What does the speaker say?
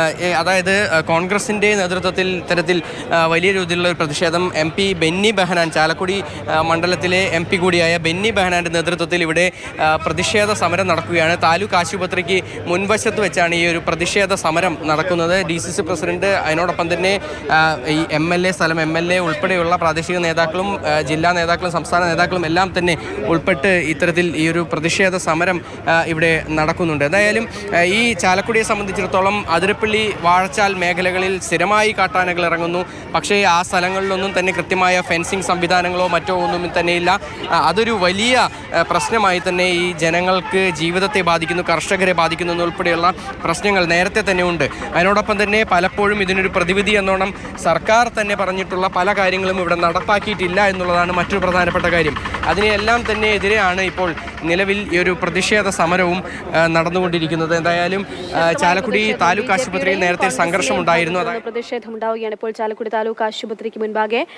അതായത് കോൺഗ്രസിൻ്റെ നേതൃത്വത്തിൽ ഇത്തരത്തിൽ വലിയ രീതിയിലുള്ള ഒരു പ്രതിഷേധം MP ബെന്നി ബെഹനാൻ ചാലക്കുടി മണ്ഡലത്തിലെ MP കൂടിയായ ബെന്നി ബെഹനാൻ്റെ നേതൃത്വത്തിൽ ഇവിടെ പ്രതിഷേധ സമരം നടക്കുകയാണ്. താലൂക്ക് ആശുപത്രിക്ക് മുൻവശത്ത് വെച്ചാണ് ഈ ഒരു പ്രതിഷേധ സമരം നടക്കുന്നത്. DCC പ്രസിഡന്റ്, അതിനോടൊപ്പം തന്നെ ഈ സ്ഥലം MLA ഉൾപ്പെടെയുള്ള പ്രാദേശിക നേതാക്കളും ജില്ലാ നേതാക്കളും സംസ്ഥാന നേതാക്കളും എല്ലാം തന്നെ ഉൾപ്പെട്ട് ഇത്തരത്തിൽ ഈ ഒരു പ്രതിഷേധ സമരം ഇവിടെ നടക്കുന്നുണ്ട്. എന്തായാലും ഈ ചാലക്കുടിയെ സംബന്ധിച്ചിടത്തോളം അതിരപ്പള്ളി വാഴച്ചാൽ മേഖലകളിൽ സ്ഥിരമായി കാട്ടാനകൾ ഇറങ്ങുന്നു. പക്ഷേ ആ സ്ഥലങ്ങളിലൊന്നും തന്നെ കൃത്യമായ ഫെൻസിങ് സംവിധാനങ്ങളോ മറ്റോ ഒന്നും തന്നെയില്ല. അതൊരു വലിയ പ്രശ്നമായി തന്നെ ഈ ജനങ്ങൾക്ക് ജീവിതത്തെ ബാധിക്കുന്നു, കർഷകരെ ബാധിക്കുന്നു എന്നുൾപ്പെടെയുള്ള പ്രശ്നങ്ങൾ നേരത്തെ തന്നെ ഉണ്ട്. അതിനോടൊപ്പം തന്നെ പലപ്പോഴും ഇതിനൊരു പ്രതിവിധി എന്നോണം സർക്കാർ തന്നെ പറഞ്ഞിട്ടുള്ള പല കാര്യങ്ങളും ഇവിടെ നടപ്പാക്കിയിട്ടില്ല എന്നുള്ളതാണ് മറ്റൊരു പ്രധാനപ്പെട്ട കാര്യം. അതിനെല്ലാം തന്നെ എതിരെയാണ് ഇപ്പോൾ നിലവിൽ ഈ ഒരു പ്രതിഷേധ സമരവും നടന്നുകൊണ്ടിരിക്കുന്നത്. എന്തായാലും ചാലക്കുടി താലൂക്ക് ആശുപത്രിയിൽ നേരത്തെ സംഘർഷമുണ്ടായിരുന്നു. പ്രതിഷേധമുണ്ടാവുകയാണ് ഇപ്പോൾ ചാലക്കുടി താലൂക്ക് ആശുപത്രിക്ക് മുൻപാകെ.